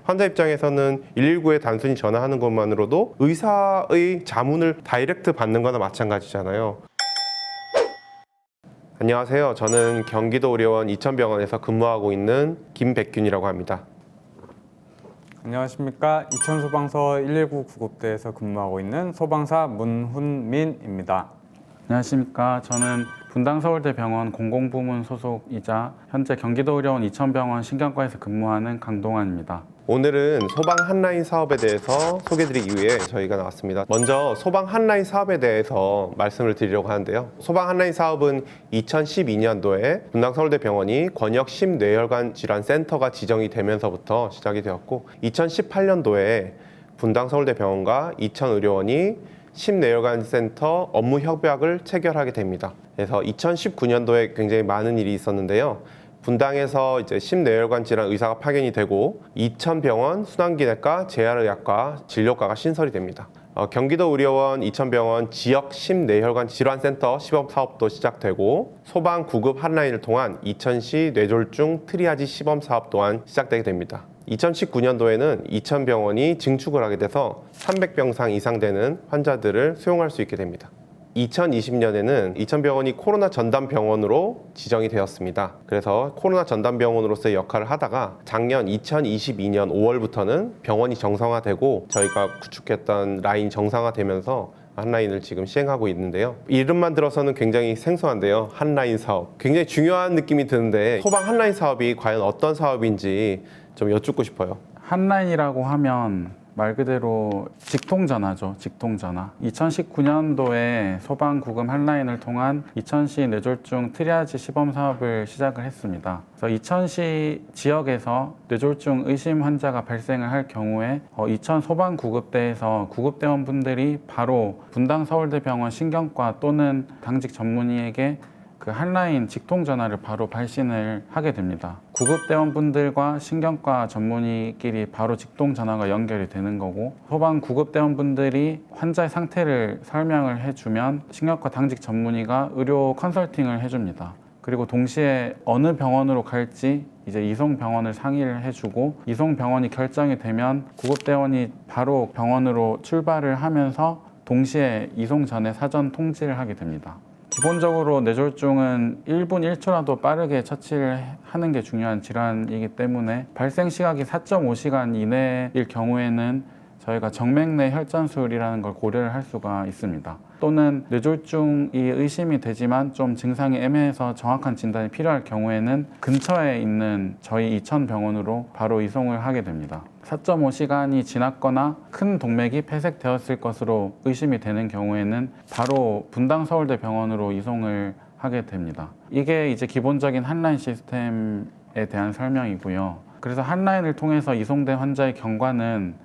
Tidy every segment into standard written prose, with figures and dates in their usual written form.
환자 입장에서는 119에 단순히 전화하는 것만으로도 의사의 자문을 다이렉트 받는 거나 마찬가지잖아요. 안녕하세요. 저는 경기도 의료원 이천병원에서 근무하고 있는 김백균이라고 합니다. 안녕하십니까. 이천소방서 119 구급대에서 근무하고 있는 소방사 문훈민입니다. 안녕하십니까. 저는 분당서울대병원 공공부문 소속이자 현재 경기도의료원 이천병원 신경과에서 근무하는 강동환입니다. 오늘은 소방 한라인 사업에 대해서 소개드리기 위해 저희가 나왔습니다. 먼저 소방 한라인 사업에 대해서 말씀을 드리려고 하는데요. 소방 한라인 사업은 2012년도에 분당서울대병원이 권역 심뇌혈관 질환 센터가 지정이 되면서부터 시작이 되었고, 2018년도에 분당서울대병원과 이천의료원이 심뇌혈관 센터 업무 협약을 체결하게 됩니다. 그래서 2019년도에 굉장히 많은 일이 있었는데요. 분당에서 이제 심뇌혈관 질환 의사가 파견이 되고 이천병원 순환기내과 재활의학과 진료과가 신설이 됩니다. 경기도 의료원 이천병원 지역 심뇌혈관 질환센터 시범 사업도 시작되고, 소방 구급 한라인을 통한 이천시 뇌졸중 트리아지 시범 사업 또한 시작되게 됩니다. 2019년도에는 이천병원이 증축을 하게 돼서 300병상 이상 되는 환자들을 수용할 수 있게 됩니다. 2020년에는 이천병원이 코로나 전담병원으로 지정이 되었습니다. 그래서 코로나 전담병원으로서의 역할을 하다가 작년 2022년 5월부터는 병원이 정상화되고 저희가 구축했던 라인 정상화되면서 한라인을 지금 시행하고 있는데요. 이름만 들어서는 굉장히 생소한데요. 한라인 사업. 굉장히 중요한 느낌이 드는데, 소방 한라인 사업이 과연 어떤 사업인지 좀 여쭙고 싶어요. 한라인이라고 하면 말 그대로 직통전화죠. 직통전화. 2019년도에 소방구급 한라인을 통한 이천시 뇌졸중 트리아지 시범 사업을 시작을 했습니다. 그래서 이천시 지역에서 뇌졸중 의심 환자가 발생을 할 경우에 이천 소방구급대에서 구급대원분들이 바로 분당서울대병원 신경과 또는 당직 전문의에게 그 한라인 직통전화를 바로 발신을 하게 됩니다. 구급대원분들과 신경과 전문의끼리 바로 직통전화가 연결이 되는 거고, 소방 구급대원분들이 환자의 상태를 설명을 해주면 신경과 당직 전문의가 의료 컨설팅을 해줍니다. 그리고 동시에 어느 병원으로 갈지 이제 이송 병원을 상의를 해주고, 이송 병원이 결정이 되면 구급대원이 바로 병원으로 출발을 하면서 동시에 이송 전에 사전 통지를 하게 됩니다. 기본적으로 뇌졸중은 1분 1초라도 빠르게 처치를 하는 게 중요한 질환이기 때문에 발생 시각이 4.5시간 이내일 경우에는 저희가 정맥내 혈전술이라는 걸 고려를 할 수가 있습니다. 또는 뇌졸중이 의심이 되지만 좀 증상이 애매해서 정확한 진단이 필요할 경우에는 근처에 있는 저희 이천병원으로 바로 이송을 하게 됩니다. 4.5시간이 지났거나 큰 동맥이 폐색되었을 것으로 의심이 되는 경우에는 바로 분당서울대병원으로 이송을 하게 됩니다. 이게 이제 기본적인 한라인 시스템에 대한 설명이고요. 그래서 한라인을 통해서 이송된 환자의 경과는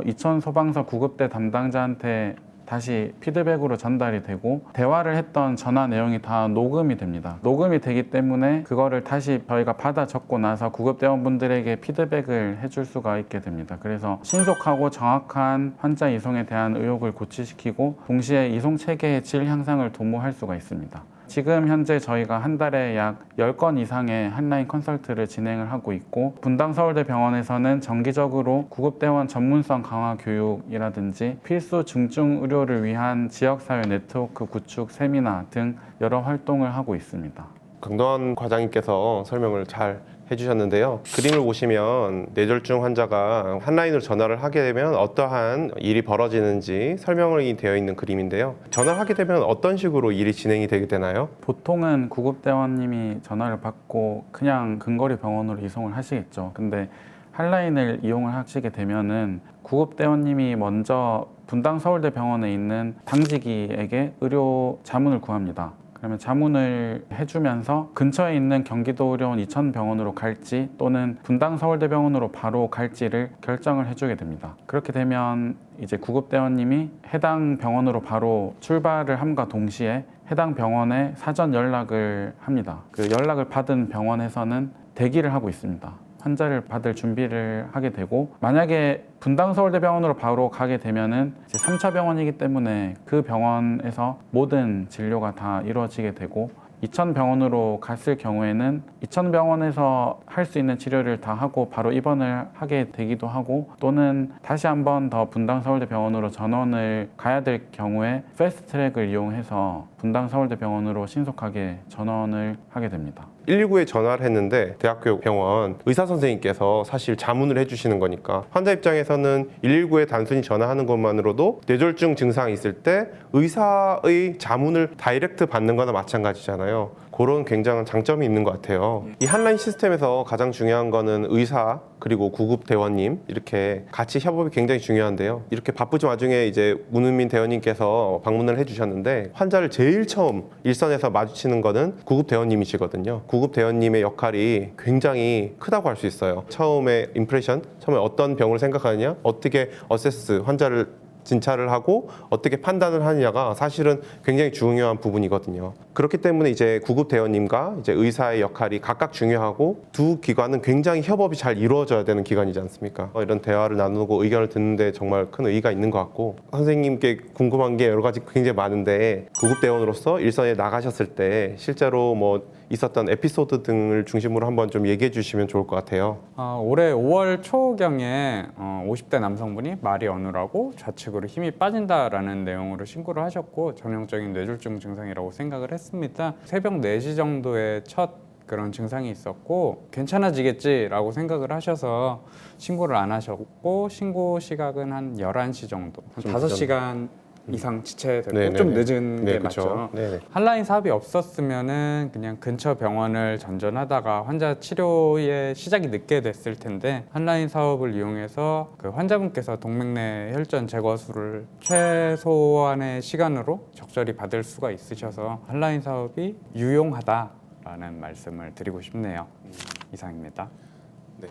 이천 소방서 구급대 담당자한테 다시 피드백으로 전달이 되고, 대화를 했던 전화 내용이 다 녹음이 됩니다. 녹음이 되기 때문에 그거를 다시 저희가 받아 적고 나서 구급대원분들에게 피드백을 해줄 수가 있게 됩니다. 그래서 신속하고 정확한 환자 이송에 대한 의혹을 고취시키고 동시에 이송 체계의 질 향상을 도모할 수가 있습니다. 지금 현재 저희가 한 달에 약 10건 이상의 한라인 컨설트를 진행을 하고 있고, 분당서울대병원에서는 정기적으로 구급대원 전문성 강화 교육이라든지 필수 중증 의료를 위한 지역사회 네트워크 구축 세미나 등 여러 활동을 하고 있습니다. 강동환 과장님께서 설명을 잘 해주셨는데요. 그림을 보시면 뇌졸중 환자가 한라인으로 전화를 하게 되면 어떠한 일이 벌어지는지 설명이 되어 있는 그림인데요. 전화를 하게 되면 어떤 식으로 일이 진행이 되게 되나요? 보통은 구급대원님이 전화를 받고 그냥 근거리 병원으로 이송을 하시겠죠. 근데 한라인을 이용을 하시게 되면은 구급대원님이 먼저 분당서울대병원에 있는 당직이에게 의료 자문을 구합니다. 그러면 자문을 해주면서 근처에 있는 경기도의료원 이천병원으로 갈지 또는 분당서울대병원으로 바로 갈지를 결정을 해주게 됩니다. 그렇게 되면 이제 구급대원님이 해당 병원으로 바로 출발을 함과 동시에 해당 병원에 사전 연락을 합니다. 그 연락을 받은 병원에서는 대기를 하고 있습니다. 환자를 받을 준비를 하게 되고, 만약에 분당서울대병원으로 바로 가게 되면은 이제 3차 병원이기 때문에 그 병원에서 모든 진료가 다 이루어지게 되고, 이천병원으로 갔을 경우에는 이천병원에서 할 수 있는 치료를 다 하고 바로 입원을 하게 되기도 하고, 또는 다시 한 번 더 분당서울대병원으로 전원을 가야 될 경우에 패스트트랙을 이용해서 분당서울대병원으로 신속하게 전원을 하게 됩니다. 119에 전화를 했는데 대학교 병원 의사 선생님께서 사실 자문을 해주시는 거니까 환자 입장에서는 119에 단순히 전화하는 것만으로도 뇌졸중 증상이 있을 때 의사의 자문을 다이렉트 받는 거나 마찬가지잖아요. 그런 굉장한 장점이 있는 것 같아요. 이 한라인 시스템에서 가장 중요한 거는 의사 그리고 구급 대원님 이렇게 같이 협업이 굉장히 중요한데요. 이렇게 바쁘신 와중에 이제 문은민 대원님께서 방문을 해주셨는데 환자를 제일 처음 일선에서 마주치는 거는 구급 대원님이시거든요. 구급 대원님의 역할이 굉장히 크다고 할 수 있어요. 처음에 임프레션, 처음에 어떤 병을 생각하느냐, 어떻게 어세스 환자를 진찰을 하고 어떻게 판단을 하느냐가 사실은 굉장히 중요한 부분이거든요. 그렇기 때문에 이제 구급 대원님과 이제 의사의 역할이 각각 중요하고 두 기관은 굉장히 협업이 잘 이루어져야 되는 기관이지 않습니까? 이런 대화를 나누고 의견을 듣는데 정말 큰 의의가 있는 것 같고, 선생님께 궁금한 게 여러 가지 굉장히 많은데 구급 대원으로서 일선에 나가셨을 때 실제로 뭐 있었던 에피소드 등을 중심으로 한번 좀 얘기해 주시면 좋을 것 같아요. 올해 5월 초경에 50대 남성분이 말이 어눌하고 좌측으로 힘이 빠진다라는 내용으로 신고를 하셨고, 전형적인 뇌졸중 증상이라고 생각을 했습니다. 새벽 4시 정도에 첫 그런 증상이 있었고 괜찮아지겠지라고 생각을 하셔서 신고를 안 하셨고, 신고 시각은 한 11시 정도, 한 좀 5시간 이상 지체됐고 네네네. 좀 늦은 네, 게 그쵸. 맞죠. 네네. 한라인 사업이 없었으면은 그냥 근처 병원을 전전하다가 환자 치료의 시작이 늦게 됐을 텐데, 한라인 사업을 이용해서 그 환자분께서 동맥내 혈전 제거술을 최소한의 시간으로 적절히 받을 수가 있으셔서 한라인 사업이 유용하다라는 말씀을 드리고 싶네요. 이상입니다. 네.